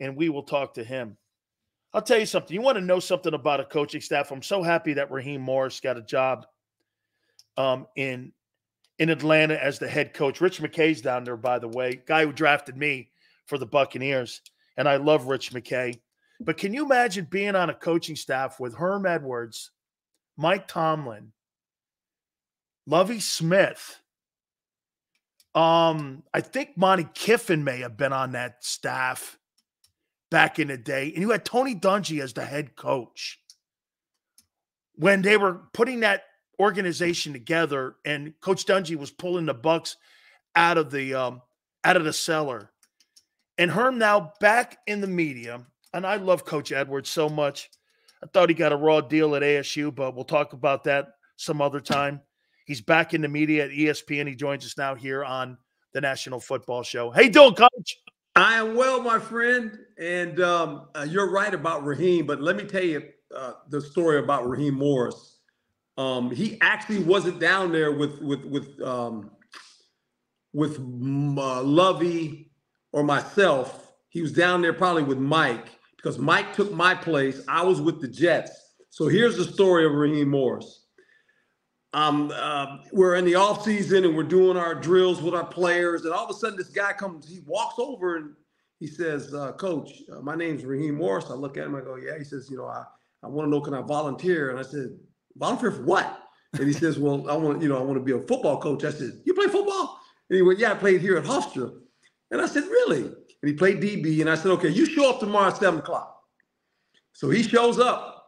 and we will talk to him. I'll tell you something. You want to know something about a coaching staff? I'm so happy that Raheem Morris got a job in Atlanta as the head coach. Rich McKay's down there, by the way, guy who drafted me for the Buccaneers, and I love Rich McKay. But can you imagine being on a coaching staff with Herm Edwards, Mike Tomlin, Lovie Smith? I think Monty Kiffin may have been on that staff back in the day. And you had Tony Dungy as the head coach when they were putting that organization together, and Coach Dungy was pulling the Bucs out of the cellar. And Herm now back in the media, and I love Coach Edwards so much. I thought he got a raw deal at ASU, but we'll talk about that some other time. He's back in the media at ESPN. He joins us now here on the National Football Show. How you doing, Coach? I am well, my friend, and you're right about Raheem, but let me tell you the story about Raheem Morris. He actually wasn't down there with Lovey or myself. He was down there probably with Mike, because Mike took my place. I was with the Jets. So here's the story of Raheem Morris. We're in the offseason and we're doing our drills with our players, and all of a sudden this guy comes, he walks over and he says, Coach, my name's Raheem Morris. I look at him, I go, yeah. He says, I want to know, can I volunteer? And I said, volunteer for what? And he says, well, I want to be a football coach. I said, you play football? And he went, yeah, I played here at Hofstra. And I said, really? And he played DB. And I said, okay, you show up tomorrow at 7 o'clock. So he shows up.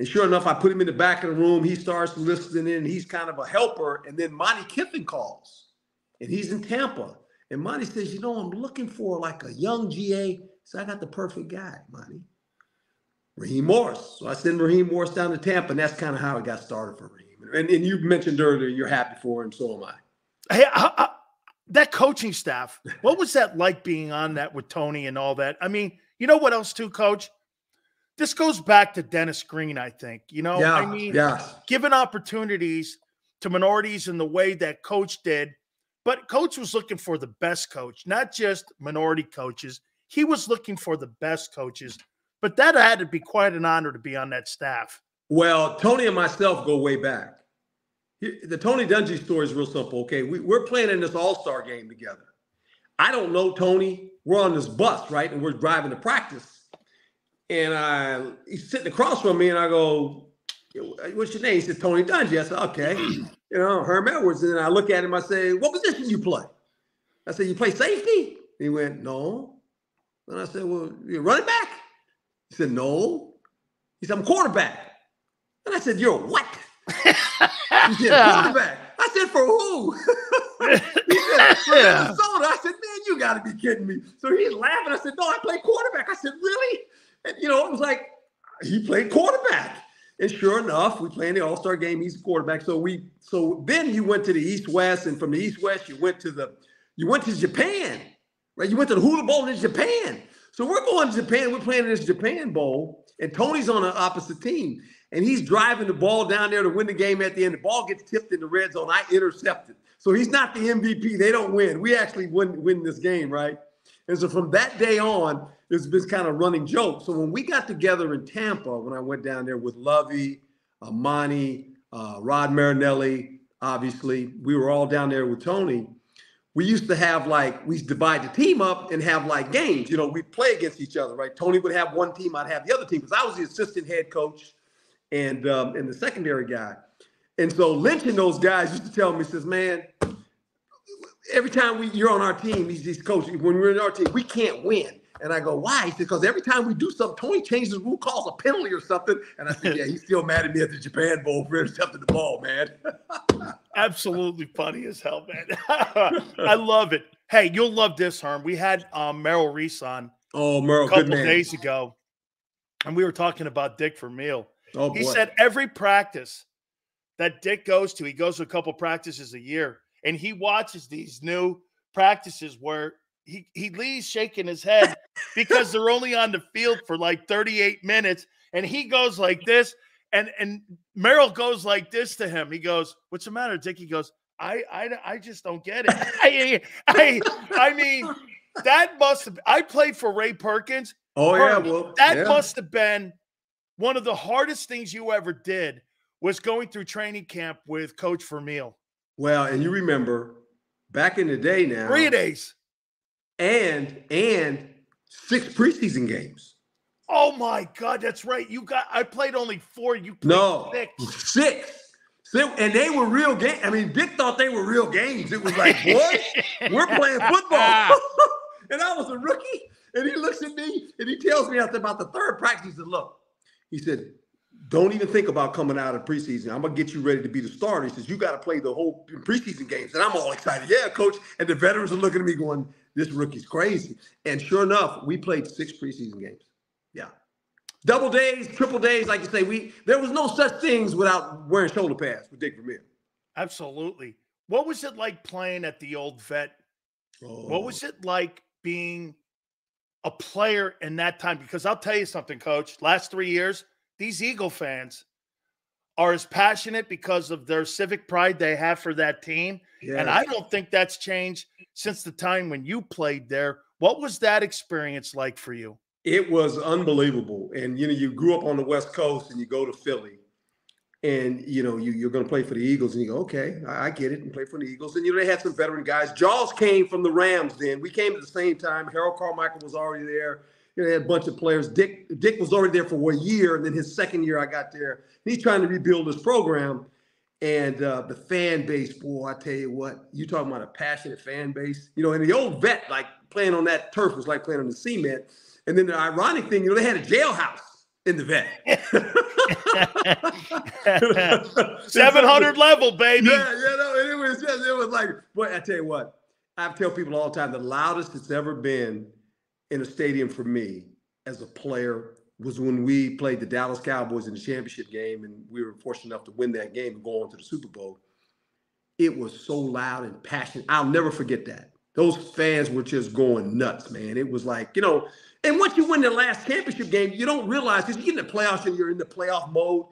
And sure enough, I put him in the back of the room. He starts listening in. He's kind of a helper. And then Monty Kiffin calls. And he's in Tampa. And Monty says, I'm looking for like a young GA. So I got the perfect guy, Monty. Raheem Morris. So I send Raheem Morris down to Tampa. And that's kind of how it got started for Raheem. And you mentioned earlier you're happy for him. So am I. Hey, that coaching staff, what was that like being on that with Tony and all that? I mean, you know what else too, Coach? This goes back to Dennis Green, I think. Giving opportunities to minorities in the way that Coach did. But Coach was looking for the best coach, not just minority coaches. He was looking for the best coaches. But that had to be quite an honor to be on that staff. Well, Tony and myself go way back. The Tony Dungy story is real simple, okay? We're playing in this all-star game together. I don't know Tony. We're on this bus, right? And we're driving to practice. And he's sitting across from me, and I go, what's your name? He said, Tony Dungy. I said, okay. Herm Edwards. And then I look at him, I say, what position you play? I said, you play safety? He went, no. And I said, well, you're running back? He said, no. He said, I'm quarterback. And I said, you're what? He said, quarterback. I said, for who? He said, for Minnesota. I said, man, you got to be kidding me. So he's laughing. I said, no, I play quarterback. I said, really? And, it was like, he played quarterback. And sure enough, we play in the All-Star game. He's a quarterback. So then you went to the East-West, and from the East-West, you went to Japan, right? You went to the Hula Bowl in Japan. So we're going to Japan. We're playing in this Japan Bowl, and Tony's on the opposite team. And he's driving the ball down there to win the game at the end. The ball gets tipped in the red zone. I intercept it. So he's not the MVP. They don't win. We actually win this game, right? And so from that day on, it's been kind of running joke. So when we got together in Tampa, when I went down there with Lovey, Monty, Rod Marinelli, obviously, we were all down there with Tony. We used to have we divide the team up and have games. We'd play against each other, right? Tony would have one team, I'd have the other team, because I was the assistant head coach and the secondary guy. And so Lynch and those guys used to tell me, he says, man, every time you're on our team, he's coaching, when we're in our team, we can't win. And I go, why? He said, because every time we do something, Tony changes the rule, calls a penalty or something. And I said, yeah, he's still mad at me at the Japan Bowl for intercepting the ball, man. Absolutely funny as hell, man. I love it. Hey, you'll love this, Herm. We had Merrill Reese on a couple days ago, and we were talking about Dick Vermeil. Oh, boy. He said every practice that Dick goes to, he goes to a couple practices a year, and he watches these new practices where he leaves shaking his head because they're only on the field for 38 minutes, and he goes like this, and Merrill goes like this to him. He goes, "What's the matter, Dick?" He goes, I just don't get it. I mean, that must have – I played for Ray Perkins. Oh, yeah. Herm, Well, that yeah. must have been one of the hardest things you ever did, was going through training camp with Coach Vermeil. Well, and you remember back in the day now. 3 days. And 6 preseason games. Oh my God, that's right. I played only 4. You played 6. 6. And they were real games. I mean, Dick thought they were real games. It was like, boy, we're playing football. And I was a rookie. And he looks at me and he tells me after about the 3rd practice, he said, look, he said, don't even think about coming out of preseason. I'm going to get you ready to be the starter. He says, you got to play the whole preseason games. And I'm all excited. Yeah, coach. And the veterans are looking at me going, this rookie's crazy. And sure enough, we played 6 preseason games. Yeah. Double days, triple days, like you say. There was no such things without wearing shoulder pads with Dick Vermeil. Absolutely. What was it like playing at the old vet? Oh. What was it like being a player in that time? Because I'll tell you something, Coach. Last 3 years, these Eagle fans are as passionate because of their civic pride they have for that team. Yes. And I don't think that's changed since the time when you played there. What was that experience like for you? It was unbelievable. And, you grew up on the West Coast and you go to Philly and, you're going to play for the Eagles and you go, okay, I get it, and play for the Eagles. And, they had some veteran guys. Jaws came from the Rams then. We came at the same time. Harold Carmichael was already there. They had a bunch of players. Dick was already there for 1 year, and then his 2nd year I got there. He's trying to rebuild his program. And the fan base, boy, I tell you what, you talking about a passionate fan base. And the old vet, like playing on that turf was like playing on the cement. And then the ironic thing, they had a jailhouse in the vet. 700 level, baby. Yeah, it was like, boy, I tell you what, I tell people all the time, the loudest it's ever been in a stadium for me as a player was when we played the Dallas Cowboys in the championship game, and we were fortunate enough to win that game and go on to the Super Bowl. It was so loud and passionate. I'll never forget that. Those fans were just going nuts, man. It was like, and once you win the last championship game, you don't realize, because you get in the playoffs and you're in the playoff mode.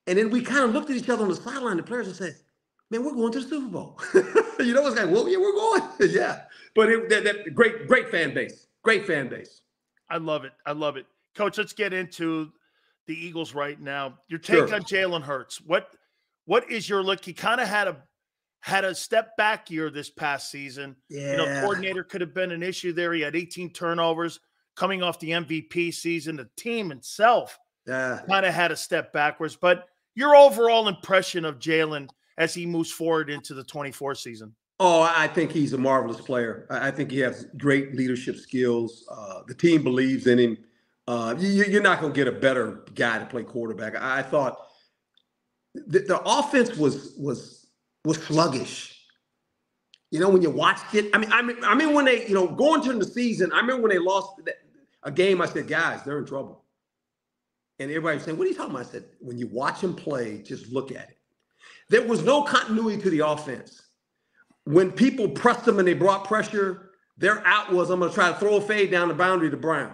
And then we kind of looked at each other on the sideline, the players, and said, man, we're going to the Super Bowl. It's like, well, yeah, we're going. Yeah. But that great fan base. Great fan base. I love it. I love it. Coach, let's get into the Eagles right now. Your take on Jalen Hurts. What is your look? He kind of had a step back year this past season. Yeah. Coordinator could have been an issue there. He had 18 turnovers coming off the MVP season. The team itself kind of had a step backwards. But your overall impression of Jalen as he moves forward into the 24 season? Oh, I think he's a marvelous player. I think he has great leadership skills. The team believes in him. You're not going to get a better guy to play quarterback. I thought the offense was sluggish. When you watched it, I mean, when they, going into the season, I remember when they lost a game, I said, guys, they're in trouble. And everybody was saying, what are you talking about? I said, when you watch them play, just look at it. There was no continuity to the offense. When people pressed them and they brought pressure, their out was, I'm going to try to throw a fade down the boundary to Brown.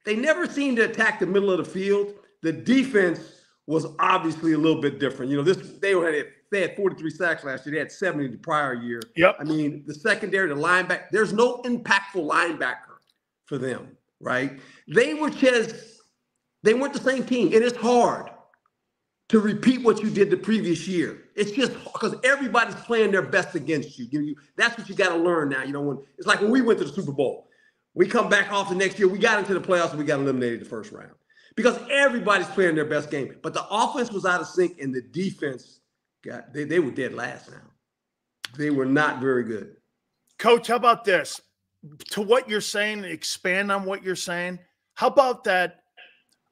They never seemed to attack the middle of the field. The defense was obviously a little bit different. They had 43 sacks last year. They had 70 the prior year. Yep. I mean, the secondary, the linebacker, there's no impactful linebacker for them, right? They weren't the same team. And it's hard to repeat what you did the previous year. It's just because everybody's playing their best against you. That's what you got to learn now. It's like when we went to the Super Bowl. We come back off the next year. We got into the playoffs and we got eliminated the first round because everybody's playing their best game. But the offense was out of sync and the defense they were dead last now. They were not very good. Coach, how about this? To what you're saying, expand on what you're saying. How about that?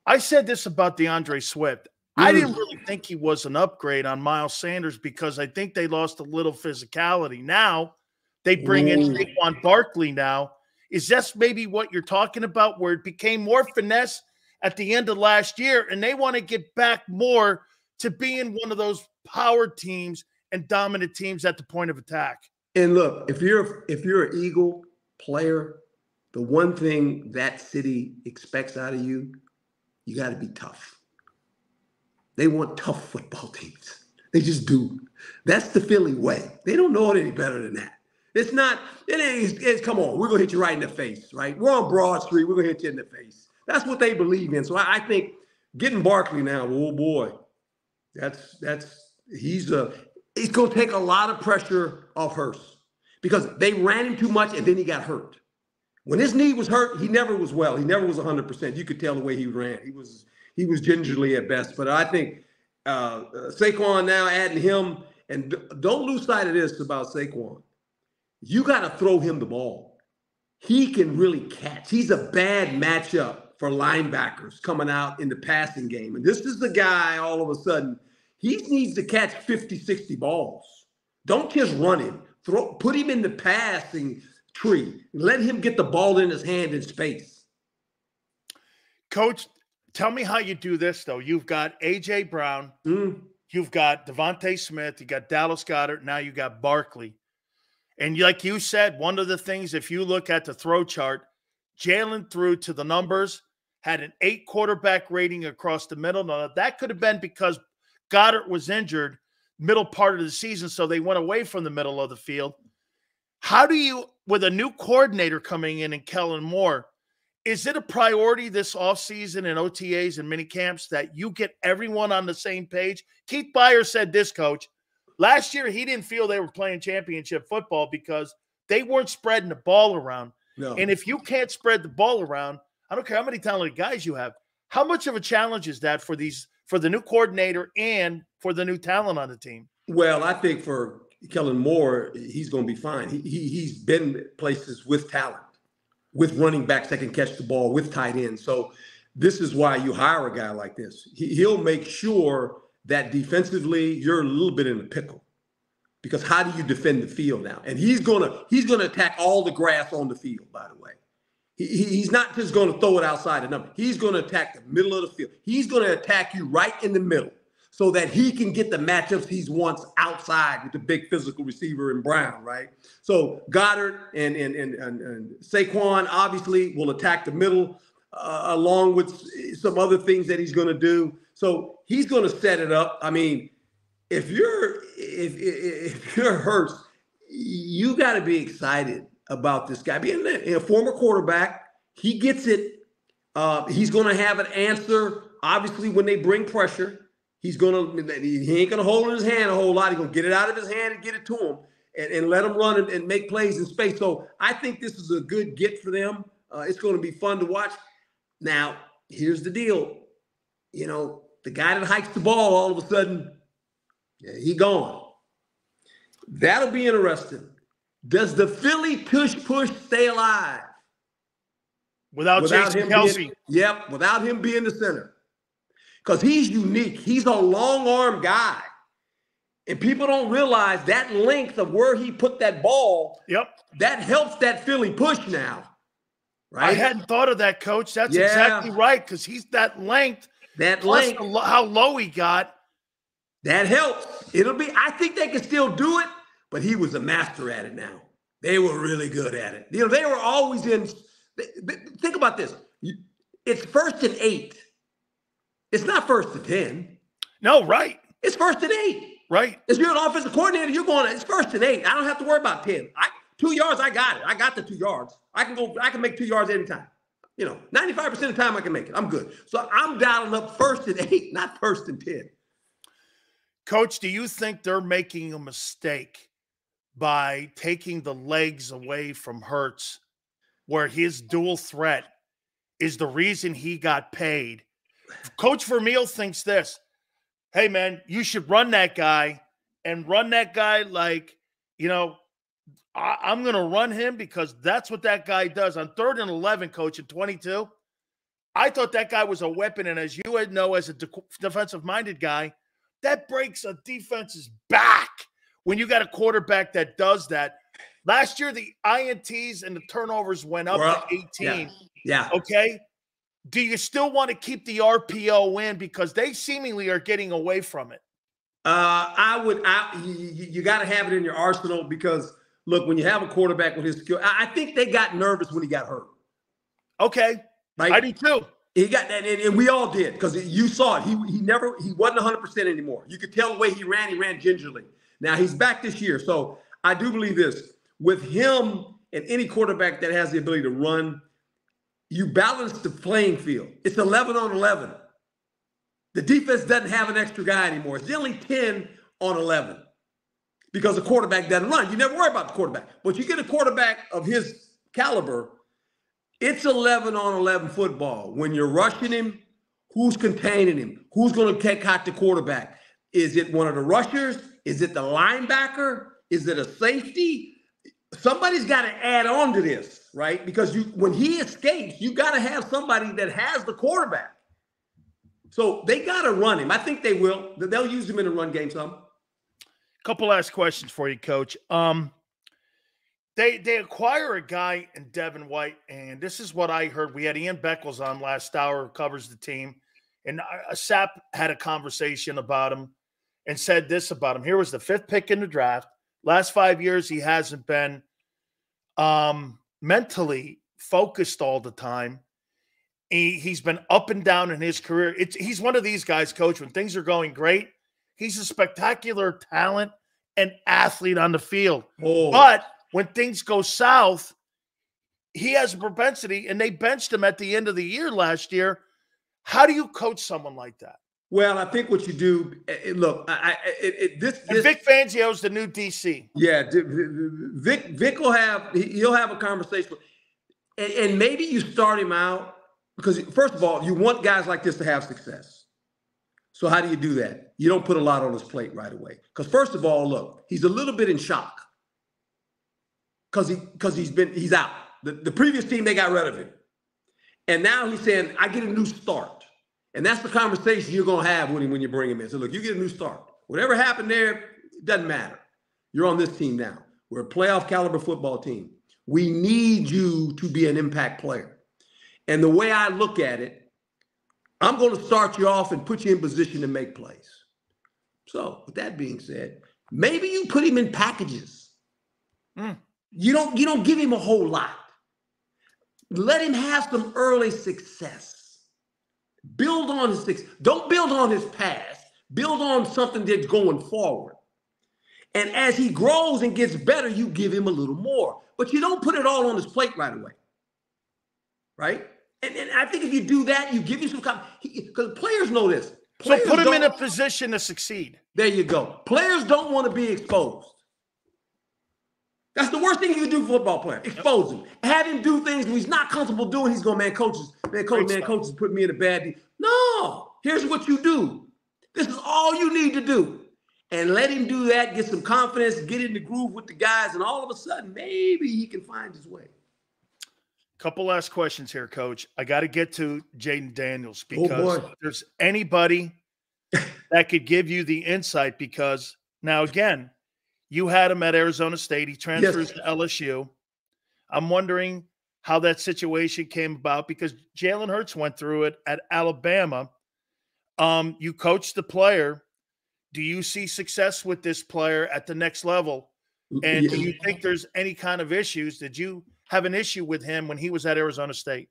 I said this about DeAndre Swift. I didn't really think he was an upgrade on Miles Sanders because I think they lost a little physicality. Now they bring in Saquon Barkley now. Is this maybe what you're talking about, where it became more finesse at the end of last year and they want to get back more to being one of those power teams and dominant teams at the point of attack? And look, if you're an Eagle player, the one thing that city expects out of you, you got to be tough. They want tough football teams. They just do. That's the Philly way. They don't know it any better than that. It's not, it's come on, we're going to hit you right in the face, right? We're on Broad Street. We're going to hit you in the face. That's what they believe in. So I think getting Barkley now, oh boy, he's going to take a lot of pressure off Hurst because they ran him too much and then he got hurt. When his knee was hurt, he never was well. He never was 100%. You could tell the way he ran. He was gingerly at best. But I think Saquon now adding him, and don't lose sight of this about Saquon. You got to throw him the ball. He can really catch. He's a bad matchup for linebackers coming out in the passing game. And this is the guy, all of a sudden, he needs to catch 50, 60 balls. Don't just run him. Put him in the passing tree. Let him get the ball in his hand in space. Coach, tell me how you do this, though. You've got A.J. Brown. You've got Devontae Smith. You got Dallas Goedert. Now you got Barkley. And like you said, one of the things, if you look at the throw chart, Jalen threw to the numbers, had an 8 quarterback rating across the middle. Now, that could have been because Goddard was injured middle part of the season, so they went away from the middle of the field. How do you, with a new coordinator coming in and Kellen Moore, is it a priority this offseason and OTAs and mini camps that you get everyone on the same page? Keith Byers said this, Coach. Last year, he didn't feel they were playing championship football because they weren't spreading the ball around. No. And if you can't spread the ball around, I don't care how many talented guys you have, how much of a challenge is that for the new coordinator and for the new talent on the team? Well, I think for Kellen Moore, he's going to be fine. He's been places with talent, with running backs that can catch the ball, with tight ends. So this is why you hire a guy like this. He'll make sure that defensively you're a little bit in a pickle, because how do you defend the field now? And he's gonna attack all the grass on the field. By the way, he's not just going to throw it outside the number. He's going to attack the middle of the field. He's going to attack you right in the middle, so that he can get the matchups he wants outside with the big physical receiver in Brown, right? So Goddard and Saquon obviously will attack the middle along with some other things that he's going to do. So he's going to set it up. I mean, if you're Hurst, you got to be excited about this guy being a former quarterback. He gets it. He's going to have an answer. Obviously, when they bring pressure. He ain't going to hold it in his hand a whole lot. He's going to get it out of his hand and get it to him and let him run and make plays in space. So I think this is a good get for them. It's going to be fun to watch. Now, here's the deal. You know, the guy that hikes the ball all of a sudden, he gone. That'll be interesting. Does the Philly push stay alive? Without Jason Kelsey. Without him being the center. Because he's unique. He's a long-arm guy. And people don't realize that length of where he put that ball, that helps that Philly push now. Right? I hadn't thought of that, Coach. That's exactly right, because he's that length. How low he got. That helps. I think they can still do it, but he was a master at it now. They were really good at it. You know, they were always in. Think about this. It's 1st and 8. It's not 1st and 10. No, right. It's 1st and 8. Right. If you're an offensive coordinator, it's 1st and 8. I don't have to worry about 10. 2 yards, I got it. I got the 2 yards. I can make 2 yards anytime. You know, 95% of the time I can make it. I'm good. So I'm dialing up 1st and 8, not 1st and 10. Coach, do you think they're making a mistake by taking the legs away from Hurts, where his dual threat is the reason he got paid? Coach Vermeil thinks this. Hey, man, you should run that guy like, you know, I'm going to run him because that's what that guy does. On 3rd and 11, Coach, at 22, I thought that guy was a weapon. And as you would know, as a defensive-minded guy, that breaks a defense's back when you got a quarterback that does that. Last year, the INTs and the turnovers went up to 18. Yeah. Okay? Do you still want to keep the RPO in because they seemingly are getting away from it? You got to have it in your arsenal because, look, when you have a quarterback with his skill, I think they got nervous when he got hurt. Okay. Right? I do too. He got that, and we all did because you saw it. He wasn't 100% anymore. You could tell the way he ran gingerly. Now he's back this year. So I do believe this. with him and any quarterback that has the ability to run, you balance the playing field. It's 11 on 11. The defense doesn't have an extra guy anymore. It's only 10 on 11 because the quarterback doesn't run. You never worry about the quarterback. But you get a quarterback of his caliber, it's 11 on 11 football. When you're rushing him, who's containing him? Who's going to catch the quarterback? Is it one of the rushers? Is it the linebacker? Is it a safety? Somebody's got to add on to this, right? Because when he escapes, you got to have somebody that has the quarterback. So they got to run him. I think they will. They'll use him in the run game some. Couple last questions for you, Coach. They acquire a guy in Devin White, and this is what I heard. We had Ian Beckles on last hour, who covers the team, and Sapp had a conversation about him and said this about him. Here was the 5th pick in the draft. Last 5 years, he hasn't been mentally focused all the time. He's been up and down in his career. He's one of these guys, Coach, when things are going great, he's a spectacular talent and athlete on the field. Oh. But when things go south, he has a propensity, and they benched him at the end of the year last year. How do you coach someone like that? Well, I think what you do, look, Vic Fangio's the new DC. Yeah, Vic will he'll have a conversation, and maybe you start him out because first of all, you want guys like this to have success. So how do you do that? You don't put a lot on his plate right away. Because first of all, look, he's a little bit in shock because he's out. The previous team, they got rid of him, and now he's saying, I get a new start. And that's the conversation you're going to have with him when you bring him in. So, look, you get a new start. Whatever happened there, it doesn't matter. You're on this team now. We're a playoff caliber football team. We need you to be an impact player. And the way I look at it, I'm going to start you off and put you in position to make plays. So, with that being said, maybe you put him in packages. You don't give him a whole lot. Let him have some early success. Build on his success. Don't build on his past. Build on something that's going forward. And as he grows and gets better, you give him a little more. But you don't put it all on his plate right away. Right? And I think if you do that, you give him some time. Because players know this. Players so put him in a position to succeed. There you go. Players don't want to be exposed. That's the worst thing you can do for a football player. Expose him. Have him do things he's not comfortable doing. He's going, coaches put me in a bad deal. No, here's what you do. This is all you need to do. And let him do that, get some confidence, get in the groove with the guys, and all of a sudden, maybe he can find his way. Couple last questions here, Coach. I got to get to Jaden Daniels because if there's anybody that could give you the insight because now, again, you had him at Arizona State. He transfers to LSU. I'm wondering how that situation came about because Jalen Hurts went through it at Alabama. You coached the player. Do you see success with this player at the next level? And do you think there's any kind of issues? Did you have an issue with him when he was at Arizona State?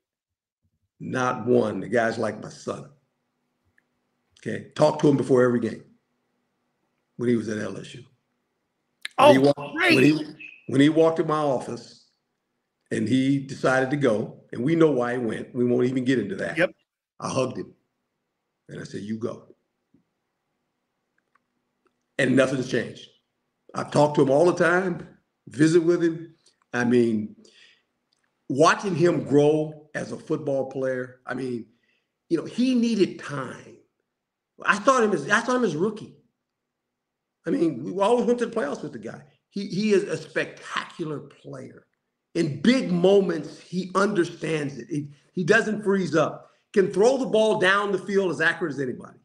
Not one. The guy's like my son. Okay. Talk to him before every game when he was at LSU. When he walked in my office and he decided to go, and we know why he went. We won't even get into that. Yep. I hugged him and I said, you go. And nothing's changed. I've talked to him all the time, visit with him. I mean, watching him grow as a football player, I mean, he needed time. I saw him as rookie. I mean, we always went to the playoffs with the guy. He is a spectacular player. In big moments, he understands it. He doesn't freeze up. Can throw the ball down the field as accurate as anybody.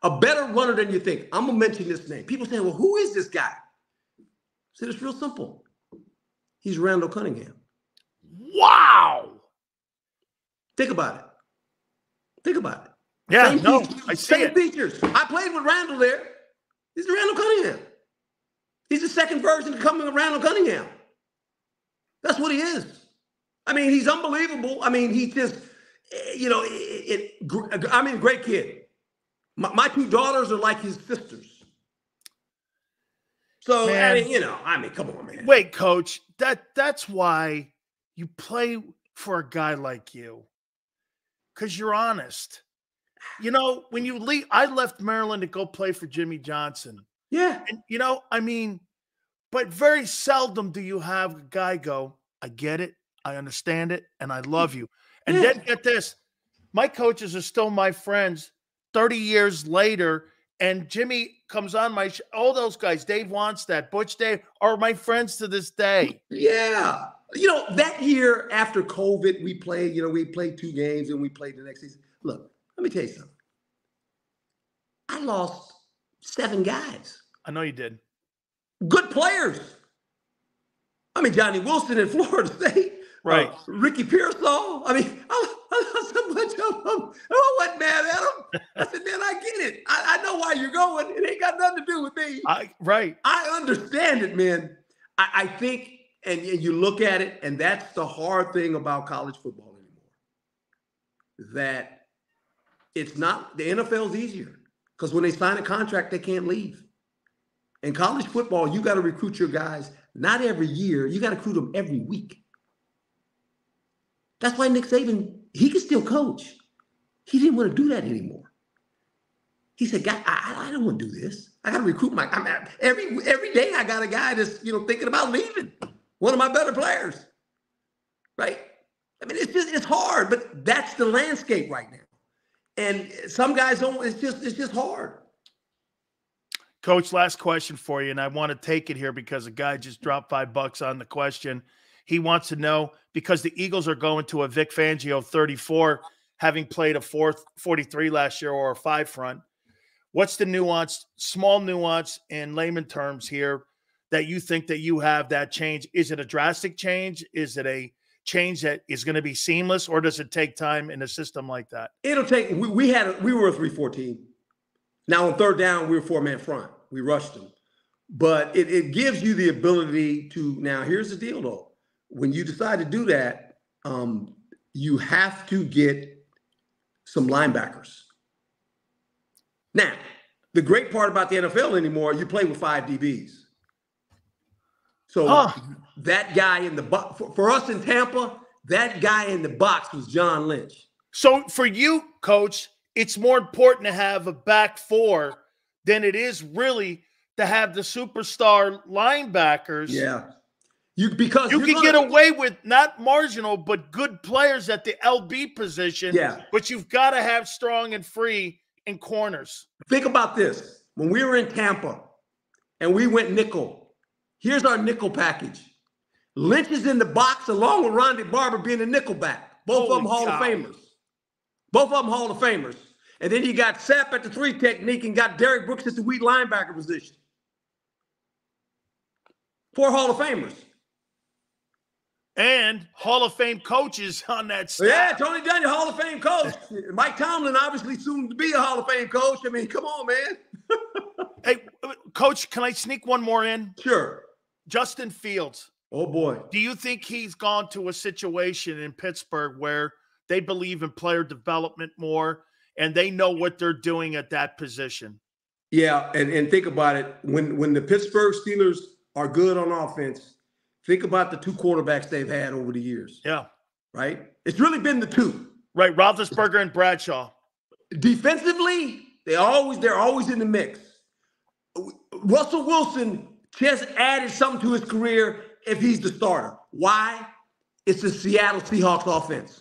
A better runner than you think. I'm going to mention this name. People say, well, who is this guy? I said, it's real simple. He's Randall Cunningham. Wow. Think about it. Think about it. Yeah, I see it. Same features. I played with Randall there. He's Randall Cunningham. He's the second version of coming of Randall Cunningham. That's what he is. I mean, he's unbelievable. I mean, he just, great kid. My two daughters are like his sisters. So, Man. I mean, come on, man. Wait, Coach, that's why you play for a guy like you, because you're honest. When you leave, I left Maryland to go play for Jimmy Johnson. Yeah. And, I mean, but very seldom do you have a guy go, I get it, I understand it, and I love you. And then get this, my coaches are still my friends 30 years later, and Jimmy comes on my all those guys, Dave Wanstead, Butch Dave, are my friends to this day. Yeah. That year after COVID, we played 2 games and we played the next season. Look, let me tell you something. I lost 7 guys. I know you did. Good players. I mean, Johnny Wilson in Florida State. Right. Ricky Pearsall. I mean, I lost a bunch of them. I wasn't mad at them. I said, man, I get it. I know why you're going. It ain't got nothing to do with me. Right. I understand it, man. I think, and you look at it, and that's the hard thing about college football anymore. That it's not, the NFL's easier. Because when they sign a contract, they can't leave. In college football, you got to recruit your guys not every year. You got to recruit them every week. That's why Nick Saban, he can still coach. He didn't want to do that anymore. He said, "God, I don't want to do this. I got to recruit every day I got a guy that's thinking about leaving. One of my better players, right? I mean, it's hard, but that's the landscape right now. And some guys don't. It's just hard." Coach, last question for you, and I want to take it here because a guy just dropped $5 on the question. He wants to know, because the Eagles are going to a Vic Fangio 34, having played a 43 last year or a 5 front. What's the nuance, small nuance in layman terms here, that you think that you have that change? Is it a drastic change? Is it a change that is going to be seamless, or does it take time in a system like that? It'll take. We were a 3-4 team. Now on third down, we were 4-man front. We rushed them, but it gives you the ability to. Now here's the deal, though. When you decide to do that, you have to get some linebackers. Now, the great part about the NFL anymore, you play with 5 DBs. So that guy in the box, for us in Tampa, that guy in the box was John Lynch. So for you, Coach, it's more important to have a back 4 than it is really to have the superstar linebackers. Yeah. Because you can get away with not marginal, but good players at the LB position. Yeah. But you've got to have strong and free in corners. Think about this. When we were in Tampa and we went nickel, here's our nickel package. Lynch is in the box along with Rondé Barber being a nickel back. Both of them Hall of Famers. Both of them Hall of Famers. And then you got Sapp at the 3 technique and got Derek Brooks at the weak linebacker position. 4 Hall of Famers. And Hall of Fame coaches on that staff. Yeah, Tony Dungy, Hall of Fame coach. Mike Tomlin, obviously soon to be a Hall of Fame coach. I mean, come on, man. Hey, Coach, can I sneak one more in? Sure. Justin Fields. Oh, boy. Do you think he's gone to a situation in Pittsburgh where they believe in player development more and they know what they're doing at that position? Yeah, and think about it. When the Pittsburgh Steelers are good on offense, think about the 2 quarterbacks they've had over the years. Yeah. Right? It's really been the 2. Right, Roethlisberger and Bradshaw. Defensively, they're always in the mix. Russell Wilson just added something to his career if he's the starter. Why? It's the Seattle Seahawks offense.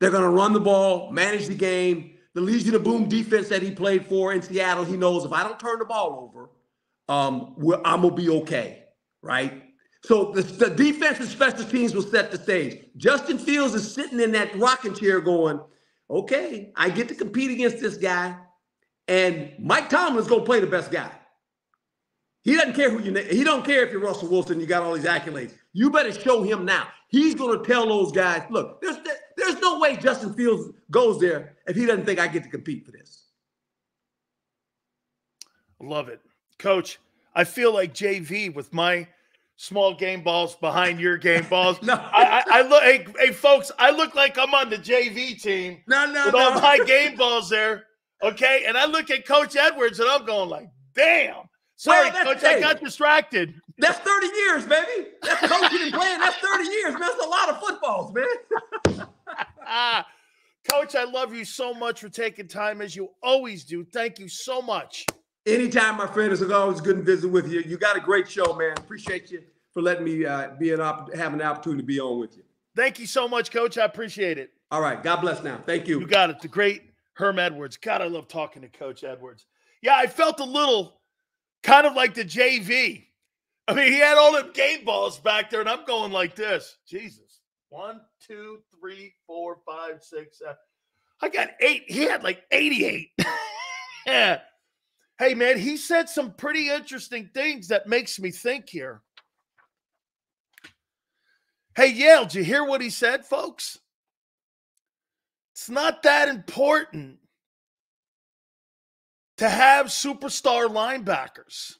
They're going to run the ball, manage the game. The Legion of Boom defense that he played for in Seattle, he knows if I don't turn the ball over, I'm going to be okay, right? So the defense and special teams will set the stage. Justin Fields is sitting in that rocking chair going, okay, I get to compete against this guy, and Mike Tomlin's going to play the best guy. He doesn't care he don't care if you're Russell Wilson, you got all these accolades. You better show him now. He's going to tell those guys, look, there's no way Justin Fields goes there if he doesn't think I get to compete for this. Love it. Coach, I feel like JV with my small game balls behind your game balls. No. I look, hey, folks, I look like I'm on the JV team. No. All my game balls there, okay? And I look at Coach Edwards, and I'm going like, damn. Sorry, Coach, I got distracted. That's 30 years, baby. That's coaching and playing. That's 30 years, man. That's a lot of footballs, man. Coach, I love you so much for taking time as you always do. Thank you so much. Anytime, my friend. It's always good to visit with you. You got a great show, man. Appreciate you for letting me have an opportunity to be on with you. Thank you so much, Coach. I appreciate it. All right. God bless now. Thank you. You got it. The great Herm Edwards. God, I love talking to Coach Edwards. Yeah, I felt a little kind of like the JV. I mean, he had all them game balls back there, and I'm going like this. Jesus. 1, 2, 3, 4, 5, 6, 7. I got 8. He had like 88. Yeah. Hey, man, he said some pretty interesting things that makes me think here. Hey, Yale, did you hear what he said, folks? It's not that important to have superstar linebackers.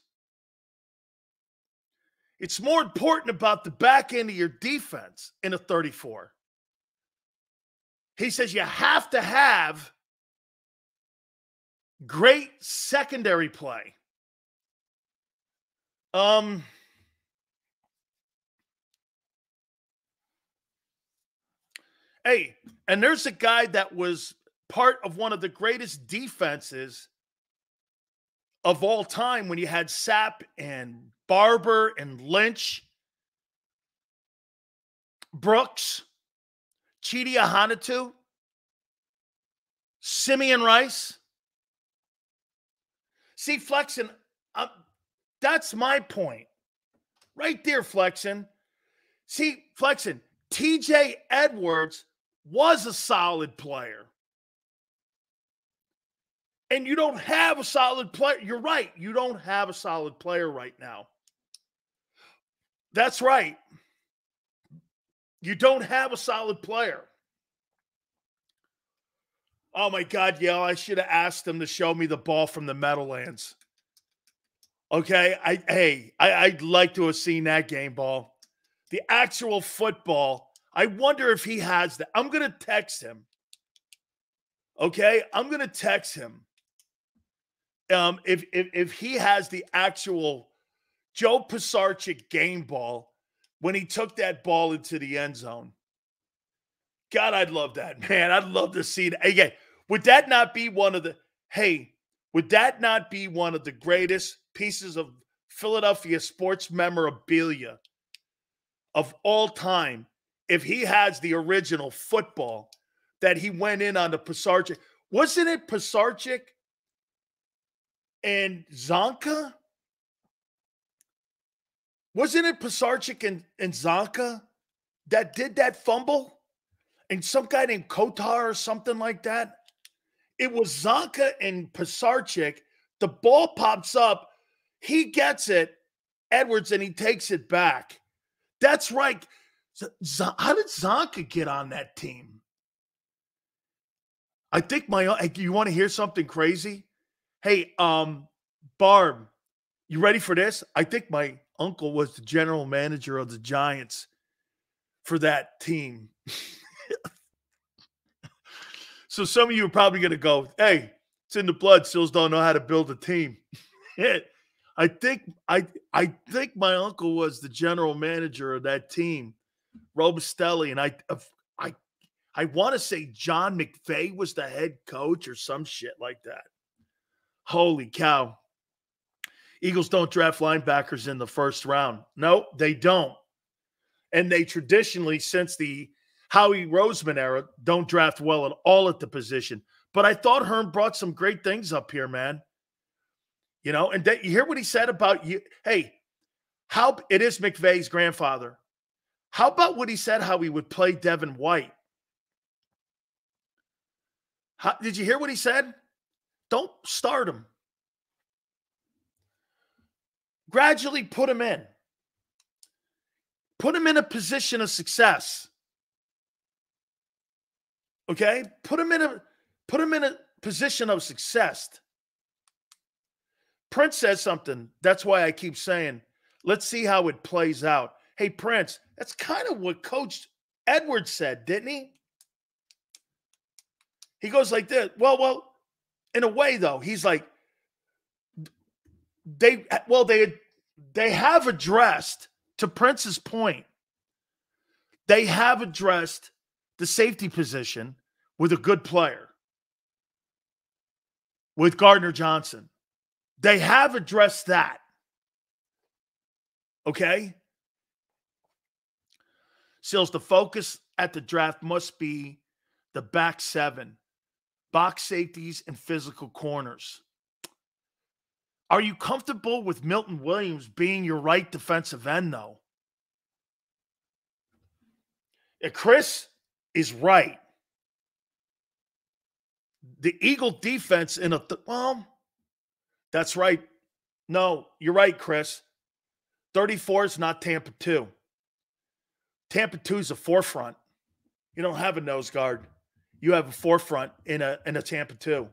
It's more important about the back end of your defense in a 34. He says you have to have great secondary play. Hey, and there's a guy that was part of one of the greatest defenses of all time when you had Sapp and Barber and Lynch, Brooks, Chidi Ahanatu, Simeon Rice. See, Flexen, that's my point. Right there, Flexen. See, Flexen, TJ Edwards was a solid player. And you don't have a solid player. You're right. You don't have a solid player right now. That's right. You don't have a solid player. Oh, my God, Yale, I should have asked him to show me the ball from the Meadowlands. Okay? I'd like to have seen that game ball. The actual football. I wonder if he has that. I'm going to text him. Okay? I'm going to text him. If he has the actual Joe Pisarcik game ball when he took that ball into the end zone. God, I'd love that, man. I'd love to see that. Again, would that not be one of the greatest pieces of Philadelphia sports memorabilia of all time if he has the original football that he went in on the Pisarcik? Wasn't it Pisarcik and Zonka? Wasn't it Pisarcik and Zonka that did that fumble? And some guy named Kotar or something like that? It was Zonka and Pisarcik. The ball pops up. He gets it, Edwards, and he takes it back. That's right. How did Zonka get on that team? I think you want to hear something crazy? Hey, Barb, you ready for this? I think my uncle was the general manager of the Giants for that team. So some of you are probably going to go, hey, it's in the blood. Sills don't know how to build a team. I think my uncle was the general manager of that team, Robustelli, and I want to say John McVay was the head coach or some shit like that. Holy cow. Eagles don't draft linebackers in the first round. No, they don't. And they traditionally, since the Howie Roseman era, don't draft well at all at the position. But I thought Herm brought some great things up here, man. You know, and you hear what he said about you. Hey, how it is McVay's grandfather. How about what he said, how he would play Devin White? Did you hear what he said? Don't start him. Gradually put him in. Put him in a position of success. Okay? Put him in a position of success. Prince says something. That's why I keep saying, let's see how it plays out. Hey, Prince, that's kind of what Coach Edwards said, didn't he? He goes like this. Well, in a way, though, he's like, they have addressed, to Prince's point, they have addressed the safety position with a good player, with Gardner Johnson. They have addressed that. Okay? Sills, the focus at the draft must be the back seven, box safeties, and physical corners. Are you comfortable with Milton Williams being your right defensive end, though? Chris is right. The Eagle defense well, that's right. No, you're right, Chris. 34 is not Tampa 2. Tampa 2 is a forefront. You don't have a nose guard. You have a forefront in a Tampa 2.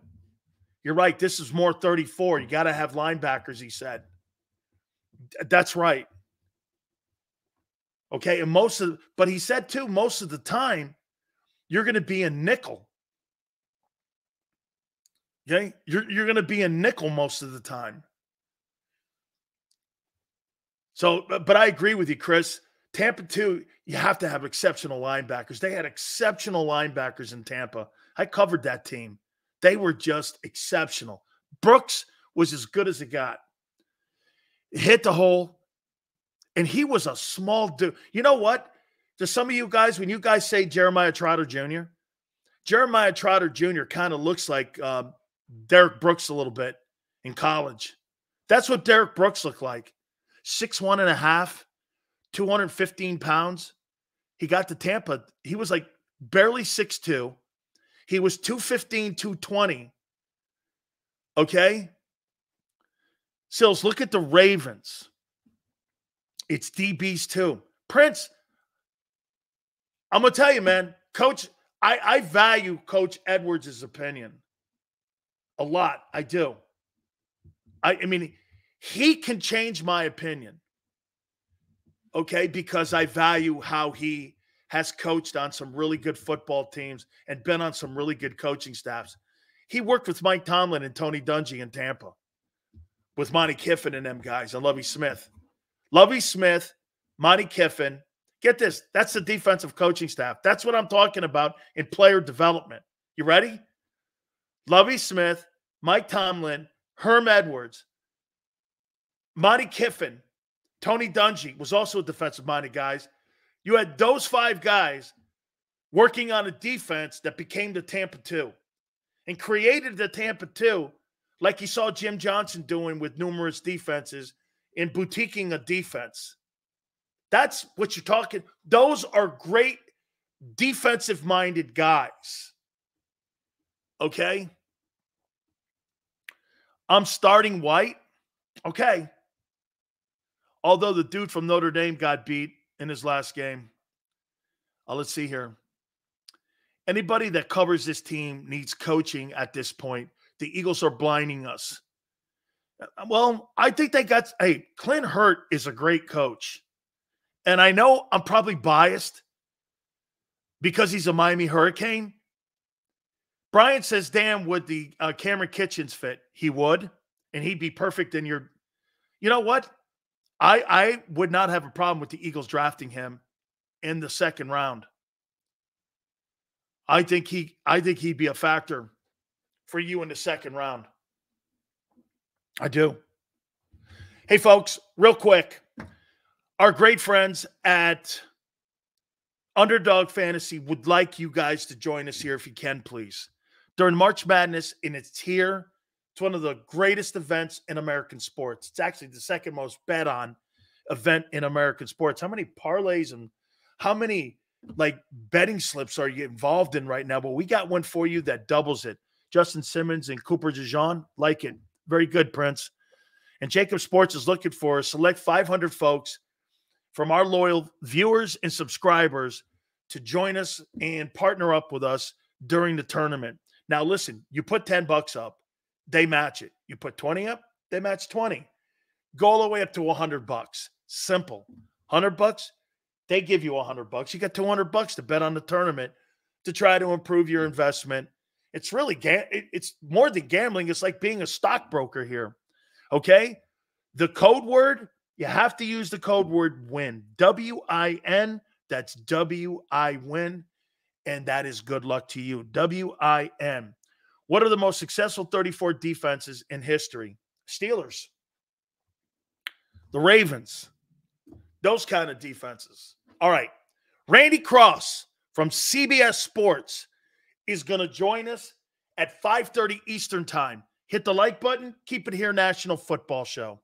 You're right. This is more 34. You got to have linebackers, he said. That's right. Okay, and but he said too, most of the time, you're going to be a nickel. Okay, you're going to be a nickel most of the time. So, but I agree with you, Chris. Tampa 2, you have to have exceptional linebackers. They had exceptional linebackers in Tampa. I covered that team. They were just exceptional. Brooks was as good as it got. Hit the hole, and he was a small dude. You know what? To some of you guys, when you guys say Jeremiah Trotter Jr., Jeremiah Trotter Jr. kind of looks like Derek Brooks a little bit in college. That's what Derek Brooks looked like. 6'1.5", 215 pounds. He got to Tampa. He was like barely 6'2". He was 215, 220. Okay? Sills, look at the Ravens. It's DBs too. Prince, I'm going to tell you, man, Coach, I value Coach Edwards' opinion a lot. I do. I mean, he can change my opinion, okay, because I value how he has coached on some really good football teams and been on some really good coaching staffs. He worked with Mike Tomlin and Tony Dungy in Tampa, with Monty Kiffin and them guys, and Lovie Smith. Lovie Smith, Monty Kiffin. Get this, that's the defensive coaching staff. That's what I'm talking about in player development. You ready? Lovie Smith, Mike Tomlin, Herm Edwards, Monty Kiffin, Tony Dungy was also a defensive-minded guys. You had those 5 guys working on a defense that became the Tampa 2 and created the Tampa 2 like you saw Jim Johnson doing with numerous defenses in boutiquing a defense. That's what you're talking. Those are great defensive-minded guys. Okay? I'm starting White. Okay. Although the dude from Notre Dame got beat in his last game. Let's see here. Anybody that covers this team needs coaching at this point. The Eagles are blinding us. Well, I think Clint Hurt is a great coach. And I know I'm probably biased because he's a Miami Hurricane. Brian says, damn, would the Cameron Kitchens fit? He would. And he'd be perfect in your – you know what? I would not have a problem with the Eagles drafting him in the second round. I think he'd be a factor for you in the second round. I do. Hey, folks, real quick. Our great friends at Underdog Fantasy would like you guys to join us here if you can, please. During March Madness, and it's here. It's one of the greatest events in American sports. It's actually the second most bet on event in American sports. How many parlays and how many betting slips are you involved in right now? But we got one for you that doubles it. Justin Simmons and Cooper DeJean, like it. Very good, Prince. And JAKIB Sports is looking for a select 500 folks from our loyal viewers and subscribers to join us and partner up with us during the tournament. Now, listen, you put $10 up, they match it. You put 20 up, they match 20. Go all the way up to $100. Simple. $100, they give you $100. You got $200 to bet on the tournament to try to improve your investment. It's really it's more than gambling. It's like being a stockbroker here. Okay? The code word, you have to use the code word WIN. W-I-N. That's W-I-WIN. And that is good luck to you. W-I-N. What are the most successful 34 defenses in history? Steelers. The Ravens. Those kind of defenses. All right. Randy Cross from CBS Sports is going to join us at 5:30 Eastern Time. Hit the like button. Keep it here, National Football Show.